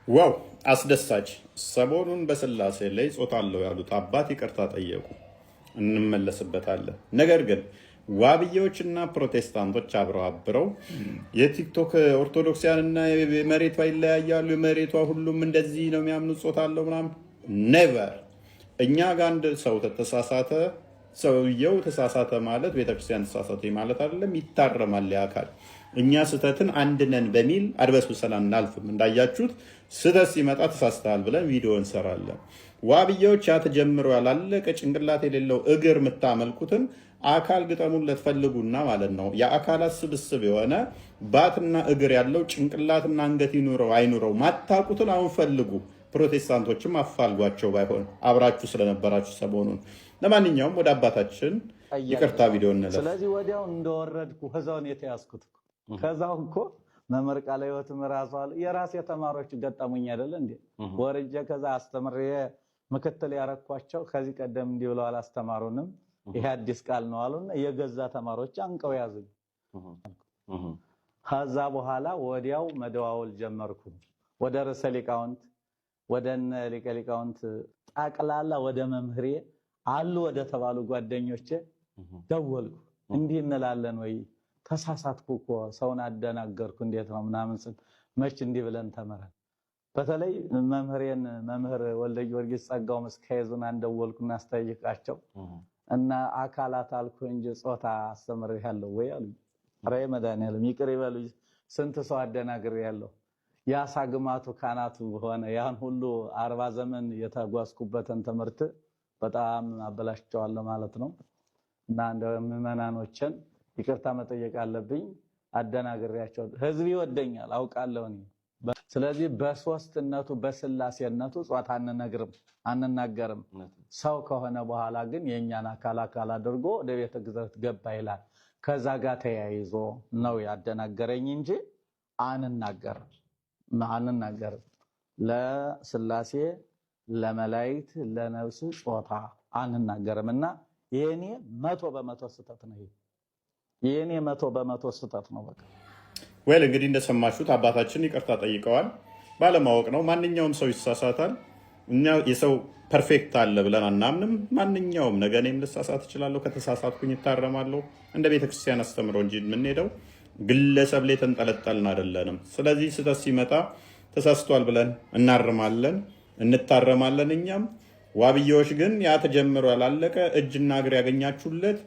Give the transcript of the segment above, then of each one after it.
ዋው አስደሳች! ሰሞኑን በስላሴ ላይ ጾታ አለው ያሉት አባት ይቅርታ ጠየቁ። እንመለስበታለን። ነገር ግን ዋብዬዎችና ፕሮቴስታንቶች አብረው የቲክቶክ ኦርቶዶክሲያንና መሬቷ ይለያያሉ፣ መሬቷ ሁሉም እንደዚህ ነው የሚያምኑት ጾታ አለው ምናምን ኔቨር። እኛ ጋር አንድ ሰው ተሳሳተ፣ ሰውየው ተሳሳተ ማለት ቤተክርስቲያን ተሳሳተ ማለት አይደለም፣ ይታረማል ያካል። እኛ ስህተትን አንድ ነን በሚል አድበስብሰን አናልፍም። እንዳያችሁት ስህተት ሲመጣ ተሳስተሃል ብለን ቪዲዮ እንሰራለን። ዋብዬዎች ያ ተጀምሮ ያላለቀ ጭንቅላት የሌለው እግር የምታመልኩትን አካል ግጠሙለት ፈልጉና ማለት ነው። የአካላት ስብስብ የሆነ ባትና እግር ያለው ጭንቅላትና አንገት ይኑረው አይኑረው ማታቁትን አሁን ፈልጉ። ፕሮቴስታንቶችም አፋልጓቸው ባይሆን አብራችሁ ስለነበራችሁ ሰሞኑን። ለማንኛውም ወደ አባታችን ይቅርታ ቪዲዮ እንለፍ። ስለዚህ ወዲያው እንደወረድኩ ከዛውን የተያዝኩት ከዛው እኮ መምህር ቃለ ሕይወትም ራሱ አለ የራሴ ተማሪዎች ገጠሙኝ አይደለ እንዴ? ወርጄ ከዛ አስተምሬ ምክትል ያረኳቸው ከዚህ ቀደም እንዲህ ብለው አላስተማሩንም። ይሄ አዲስ ቃል ነው አሉና የገዛ ተማሪዎች አንቀው ያዙኝ። ከዛ በኋላ ወዲያው መደዋወል ጀመርኩ ወደ ርዕሰ ሊቃውንት ወደነ ሊቀ ሊቃውንት ጠቅላላ ወደ መምህሬ አሉ ወደ ተባሉ ጓደኞቼ ደወልኩ። እንዲህ እንላለን ወይ ተሳሳትኩ እኮ ሰውን አደናገርኩ እንዴት ነው ምናምን ስል መች እንዲህ ብለን ተመረን። በተለይ መምህሬን መምህር ወልደ ጊዮርጊስ ጸጋው መስካየዙን አንደወልኩና አስጠይቃቸው እና አካላት አልኩ እንጂ ጾታ አስተምሬያለሁ ወይ አሉኝ። ኧረ መድኃኒዓለም ይቅር ይበሉኝ፣ ስንት ሰው አደናግሬያለሁ። ያሳግማቱ ካናቱ ሆነ ያን ሁሉ 40 ዘመን የተጓዝኩበትን ትምህርት በጣም አበላሽቸዋለሁ ማለት ነው። እና እንደ ምዕመናኖችን ይቅርታ መጠየቅ አለብኝ። አደናግሬያቸው ህዝብ ይወደኛል አውቃለሁ እኔ። ስለዚህ በሶስትነቱ በስላሴነቱ ጾታ አንናገርም። ሰው ከሆነ በኋላ ግን የኛን አካል አድርጎ ወደ ቤተ ግዝረት ገባ ይላል። ከዛ ጋር ተያይዞ ነው ያደናገረኝ እንጂ አንናገርም። ለስላሴ ለመላእክት ለነፍስ ጾታ አንናገርምና የኔ 100% ስህተት ነው። የኔ 100% ስህተት ነው። በቃ ወል እንግዲህ እንደሰማችሁት አባታችን ይቅርታ ጠይቀዋል። ባለማወቅ ነው። ማንኛውም ሰው ይሳሳታል። እኛ የሰው ፐርፌክት አለ ብለን አናምንም። ማንኛውም ነገ እኔም ልሳሳት እችላለሁ። ከተሳሳትኩኝ ይታረማለሁ። እንደ ቤተክርስቲያን አስተምሮ እንጂ የምንሄደው ግለሰብ ላይ ተንጠለጠልን አይደለንም። ስለዚህ ስህተት ሲመጣ ተሳስቷል ብለን እናርማለን፣ እንታረማለን። እኛም ዋብዬዎች ግን ያ ተጀምሮ ያላለቀ እጅና እግር ያገኛችሁለት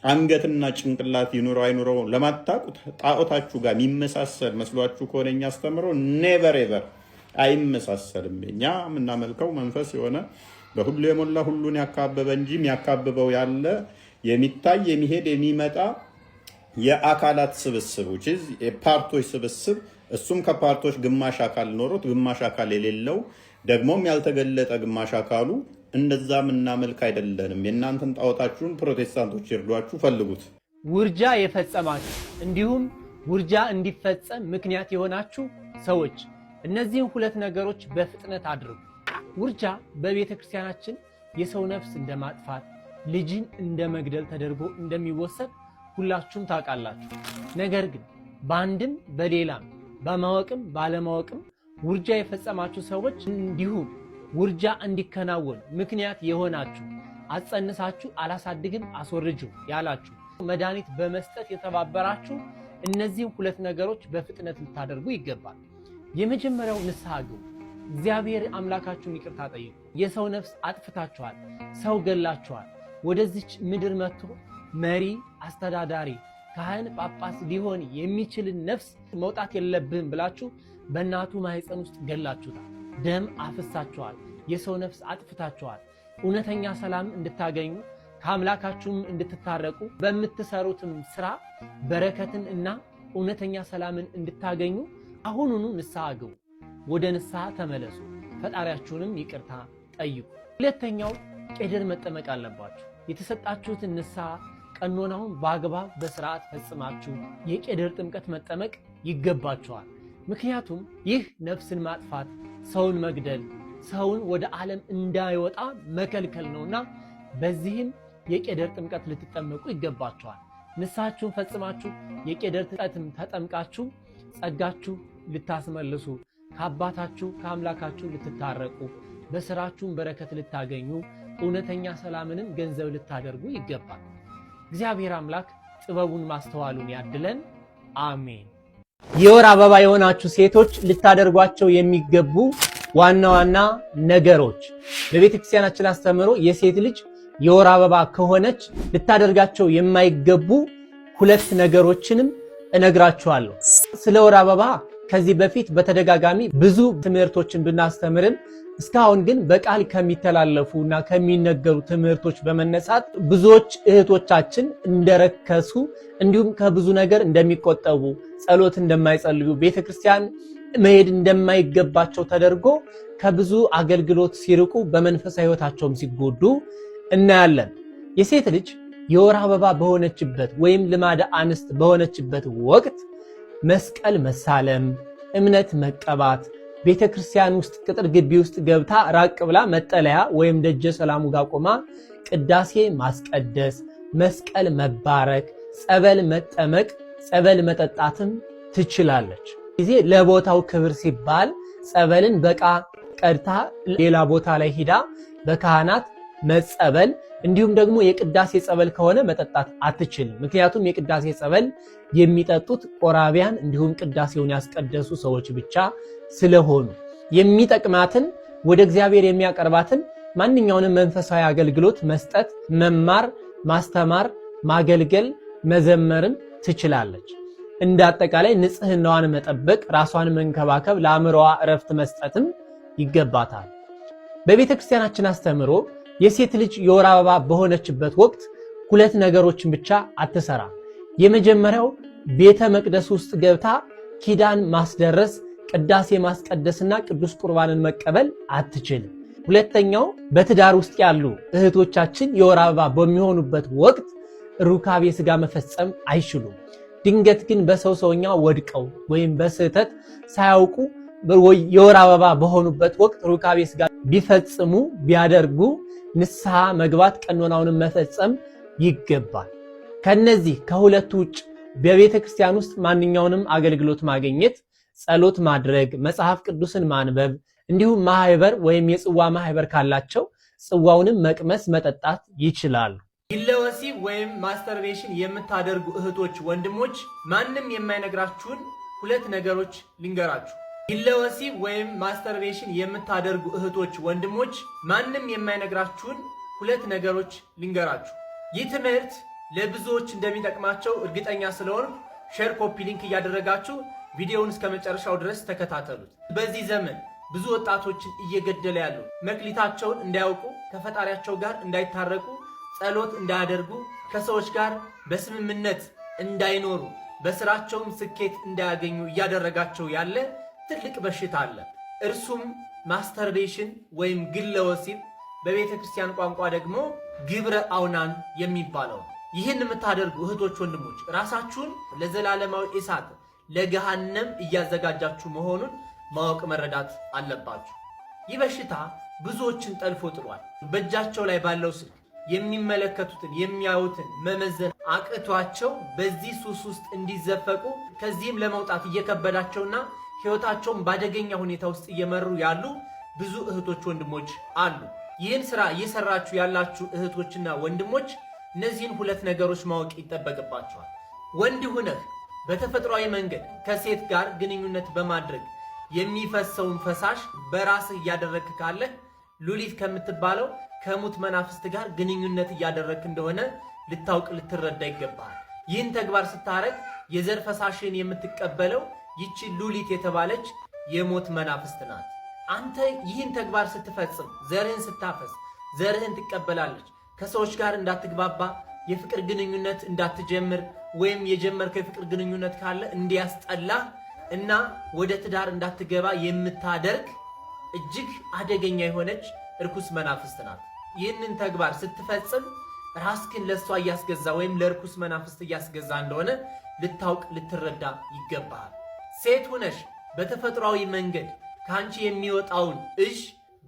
አንገትና ጭንቅላት ይኑረው አይኑረው ለማታውቁት ጣዖታችሁ ጋር የሚመሳሰል መስሏችሁ ከሆነ እኛ አስተምሮ ኔቨር ኤቨር አይመሳሰልም። እኛ የምናመልከው መንፈስ የሆነ በሁሉ የሞላ ሁሉን ያካበበ እንጂ የሚያካብበው ያለ የሚታይ የሚሄድ የሚመጣ የአካላት ስብስብ የፓርቶች ስብስብ፣ እሱም ከፓርቶች ግማሽ አካል ኖሮት ግማሽ አካል የሌለው ደግሞም ያልተገለጠ ግማሽ አካሉ እንደዛ ምናመልክ አይደለንም። የእናንተን ጣዖታችሁን ፕሮቴስታንቶች ይርዷችሁ ፈልጉት። ውርጃ የፈጸማችሁ እንዲሁም ውርጃ እንዲፈጸም ምክንያት የሆናችሁ ሰዎች እነዚህን ሁለት ነገሮች በፍጥነት አድርጉ። ውርጃ በቤተ ክርስቲያናችን የሰው ነፍስ እንደማጥፋት ልጅን እንደመግደል ተደርጎ እንደሚወሰድ ሁላችሁም ታውቃላችሁ። ነገር ግን በአንድም በሌላም በማወቅም ባለማወቅም ውርጃ የፈጸማችሁ ሰዎች እንዲሁም ውርጃ እንዲከናወን ምክንያት የሆናችሁ አጸንሳችሁ አላሳድግም አስወርጁ ያላችሁ መድኃኒት በመስጠት የተባበራችሁ እነዚህ ሁለት ነገሮች በፍጥነት ልታደርጉ ይገባል። የመጀመሪያው ንስሐ ግቡ። እግዚአብሔር አምላካችሁን ይቅርታ ጠይቁ። የሰው ነፍስ አጥፍታችኋል፣ ሰው ገላችኋል። ወደዚች ምድር መጥቶ መሪ፣ አስተዳዳሪ፣ ካህን፣ ጳጳስ ሊሆን የሚችልን ነፍስ መውጣት የለብህም ብላችሁ በእናቱ ማህፀን ውስጥ ገላችሁታል። ደም አፍሳችኋል። የሰው ነፍስ አጥፍታችኋል። እውነተኛ ሰላም እንድታገኙ ከአምላካችሁም እንድትታረቁ በምትሰሩትም ስራ በረከትን እና እውነተኛ ሰላምን እንድታገኙ አሁኑኑ ንስሐ ግቡ። ወደ ንስሐ ተመለሱ። ፈጣሪያችሁንም ይቅርታ ጠይቁ። ሁለተኛው ቄደር መጠመቅ አለባችሁ። የተሰጣችሁትን ንስሐ ቀኖናውን በአግባብ በስርዓት ፈጽማችሁ የቄደር ጥምቀት መጠመቅ ይገባችኋል። ምክንያቱም ይህ ነፍስን ማጥፋት፣ ሰውን መግደል፣ ሰውን ወደ ዓለም እንዳይወጣ መከልከል ነውና በዚህም የቄደር ጥምቀት ልትጠመቁ ይገባችኋል። ንስሐችሁን ፈጽማችሁ የቄደር ጥምቀትም ተጠምቃችሁ ጸጋችሁ ልታስመልሱ ከአባታችሁ ከአምላካችሁ ልትታረቁ፣ በስራችሁም በረከት ልታገኙ፣ እውነተኛ ሰላምንም ገንዘብ ልታደርጉ ይገባል። እግዚአብሔር አምላክ ጥበቡን ማስተዋሉን ያድለን። አሜን። የወር አበባ የሆናችሁ ሴቶች ልታደርጓቸው የሚገቡ ዋና ዋና ነገሮች በቤተክርስቲያናችን አስተምሮ የሴት ልጅ የወር አበባ ከሆነች ልታደርጋቸው የማይገቡ 2 ነገሮችንም እነግራችኋለሁ። ስለ ወር አበባ ከዚህ በፊት በተደጋጋሚ ብዙ ትምህርቶችን ብናስተምርም እስካሁን ግን በቃል ከሚተላለፉና ከሚነገሩ ትምህርቶች በመነሳት ብዙዎች እህቶቻችን እንደረከሱ እንዲሁም ከብዙ ነገር እንደሚቆጠቡ፣ ጸሎት እንደማይጸልዩ፣ ቤተክርስቲያን መሄድ እንደማይገባቸው ተደርጎ ከብዙ አገልግሎት ሲርቁ በመንፈሳዊ ሕይወታቸውም ሲጎዱ እናያለን። የሴት ልጅ የወር አበባ በሆነችበት ወይም ልማደ አንስት በሆነችበት ወቅት መስቀል መሳለም፣ እምነት መቀባት፣ ቤተክርስቲያን ውስጥ ቅጥር ግቢ ውስጥ ገብታ ራቅ ብላ መጠለያ ወይም ደጀ ሰላሙ ጋር ቆማ ቅዳሴ ማስቀደስ፣ መስቀል መባረክ፣ ጸበል መጠመቅ፣ ጸበል መጠጣትም ትችላለች። ጊዜ ለቦታው ክብር ሲባል ጸበልን በቃ ቀድታ ሌላ ቦታ ላይ ሂዳ በካህናት መጸበል እንዲሁም ደግሞ የቅዳሴ ጸበል ከሆነ መጠጣት አትችልም። ምክንያቱም የቅዳሴ ጸበል የሚጠጡት ቆራቢያን እንዲሁም ቅዳሴውን ያስቀደሱ ሰዎች ብቻ ስለሆኑ የሚጠቅማትን ወደ እግዚአብሔር የሚያቀርባትን ማንኛውንም መንፈሳዊ አገልግሎት መስጠት፣ መማር፣ ማስተማር፣ ማገልገል፣ መዘመርም ትችላለች። እንደ አጠቃላይ ንጽህናዋን መጠበቅ፣ ራሷን መንከባከብ፣ ለአእምሮዋ እረፍት መስጠትም ይገባታል። በቤተክርስቲያናችን አስተምሮ የሴት ልጅ የወር አበባ በሆነችበት ወቅት 2 ነገሮችን ብቻ አትሰራም። የመጀመሪያው ቤተ መቅደስ ውስጥ ገብታ ኪዳን ማስደረስ፣ ቅዳሴ ማስቀደስና ቅዱስ ቁርባንን መቀበል አትችልም። ሁለተኛው በትዳር ውስጥ ያሉ እህቶቻችን የወር አበባ በሚሆኑበት ወቅት ሩካቤ ስጋ መፈጸም አይችሉም። ድንገት ግን ሰውኛ ወድቀው ወይም በስህተት ሳያውቁ የወር አበባ በሆኑበት ወቅት ሩካቤ ስጋ ቢፈጽሙ ቢያደርጉ ንስሐ መግባት ቀኖናውንም መፈጸም ይገባል። ከነዚህ ከሁለቱ ውጭ በቤተ ክርስቲያን ውስጥ ማንኛውንም አገልግሎት ማግኘት፣ ጸሎት ማድረግ፣ መጽሐፍ ቅዱስን ማንበብ እንዲሁም ማህበር ወይም የጽዋ ማህበር ካላቸው ጽዋውንም መቅመስ መጠጣት ይችላሉ። ግለወሲብ ወይም ማስተርቤሽን የምታደርጉ እህቶች፣ ወንድሞች ማንም የማይነግራችሁን 2 ነገሮች ልንገራችሁ። ግለወሲብ ወይም ማስተርቤሽን የምታደርጉ እህቶች፣ ወንድሞች ማንም የማይነግራችሁን 2 ነገሮች ልንገራችሁ። ይህ ትምህርት ለብዙዎች እንደሚጠቅማቸው እርግጠኛ ስለሆነ ሼር፣ ኮፒ ሊንክ እያደረጋችሁ ቪዲዮውን እስከ መጨረሻው ድረስ ተከታተሉት። በዚህ ዘመን ብዙ ወጣቶችን እየገደለ ያለው መክሊታቸውን እንዳያውቁ፣ ከፈጣሪያቸው ጋር እንዳይታረቁ፣ ጸሎት እንዳያደርጉ፣ ከሰዎች ጋር በስምምነት እንዳይኖሩ፣ በስራቸውም ስኬት እንዳያገኙ እያደረጋቸው ያለ ትልቅ በሽታ አለ። እርሱም ማስተርቤሽን ወይም ግለ ወሲብ፣ በቤተ ክርስቲያን ቋንቋ ደግሞ ግብረ አውናን የሚባለው። ይህን የምታደርጉ እህቶች፣ ወንድሞች ራሳችሁን ለዘላለማዊ እሳት ለገሃነም እያዘጋጃችሁ መሆኑን ማወቅ መረዳት አለባችሁ። ይህ በሽታ ብዙዎችን ጠልፎ ጥሏል። በእጃቸው ላይ ባለው ስልክ የሚመለከቱትን የሚያዩትን መመዘን አቅቷቸው በዚህ ሱስ ውስጥ እንዲዘፈቁ ከዚህም ለመውጣት እየከበዳቸውና ሕይወታቸውን ባደገኛ ሁኔታ ውስጥ እየመሩ ያሉ ብዙ እህቶች፣ ወንድሞች አሉ። ይህን ስራ እየሰራችሁ ያላችሁ እህቶችና ወንድሞች እነዚህን 2 ነገሮች ማወቅ ይጠበቅባቸዋል። ወንድ ሁነህ በተፈጥሯዊ መንገድ ከሴት ጋር ግንኙነት በማድረግ የሚፈሰውን ፈሳሽ በራስህ እያደረግክ ካለህ ሉሊት ከምትባለው ከሙት መናፍስት ጋር ግንኙነት እያደረግክ እንደሆነ ልታውቅ ልትረዳ ይገባል። ይህን ተግባር ስታረግ የዘር ፈሳሽን የምትቀበለው ይቺ ሉሊት የተባለች የሞት መናፍስት ናት። አንተ ይህን ተግባር ስትፈጽም ዘርህን ስታፈስ ዘርህን ትቀበላለች። ከሰዎች ጋር እንዳትግባባ፣ የፍቅር ግንኙነት እንዳትጀምር ወይም የጀመርከው የፍቅር ግንኙነት ካለ እንዲያስጠላ እና ወደ ትዳር እንዳትገባ የምታደርግ እጅግ አደገኛ የሆነች እርኩስ መናፍስት ናት። ይህንን ተግባር ስትፈጽም ራስህን ለሷ እያስገዛ ወይም ለርኩስ መናፍስት እያስገዛ እንደሆነ ልታውቅ ልትረዳ ይገባል። ሴት ሁነሽ በተፈጥሯዊ መንገድ ካንቺ የሚወጣውን እሽ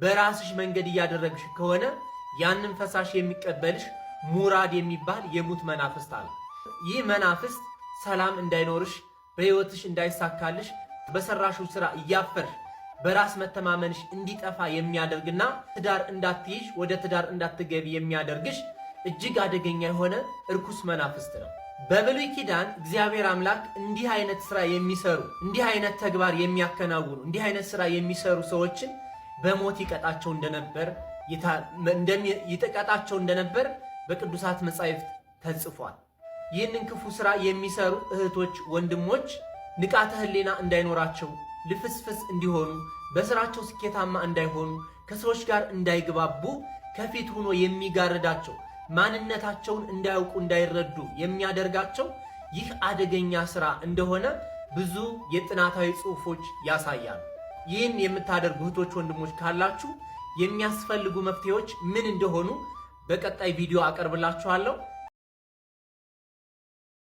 በራስሽ መንገድ እያደረግሽ ከሆነ ያንን ፈሳሽ የሚቀበልሽ ሙራድ የሚባል የሙት መናፍስት አለ። ይህ መናፍስት ሰላም እንዳይኖርሽ፣ በህይወትሽ እንዳይሳካልሽ፣ በሰራሽው ስራ እያፈርሽ በራስ መተማመንሽ እንዲጠፋ የሚያደርግና ትዳር እንዳትይዥ ወደ ትዳር እንዳትገቢ የሚያደርግሽ እጅግ አደገኛ የሆነ እርኩስ መናፍስት ነው። በብሉይ ኪዳን እግዚአብሔር አምላክ እንዲህ አይነት ስራ የሚሰሩ እንዲህ አይነት ተግባር የሚያከናውኑ እንዲህ አይነት ስራ የሚሰሩ ሰዎችን በሞት ይቀጣቸው እንደነበር በቅዱሳት መጻሕፍት ተጽፏል። ይህንን ክፉ ስራ የሚሰሩ እህቶች፣ ወንድሞች ንቃተ ህሊና እንዳይኖራቸው፣ ልፍስፍስ እንዲሆኑ፣ በስራቸው ስኬታማ እንዳይሆኑ፣ ከሰዎች ጋር እንዳይግባቡ ከፊት ሆኖ የሚጋርዳቸው ማንነታቸውን እንዳያውቁ እንዳይረዱ የሚያደርጋቸው ይህ አደገኛ ስራ እንደሆነ ብዙ የጥናታዊ ጽሑፎች ያሳያሉ። ይህን የምታደርጉ እህቶች ወንድሞች ካላችሁ የሚያስፈልጉ መፍትሄዎች ምን እንደሆኑ በቀጣይ ቪዲዮ አቀርብላችኋለሁ።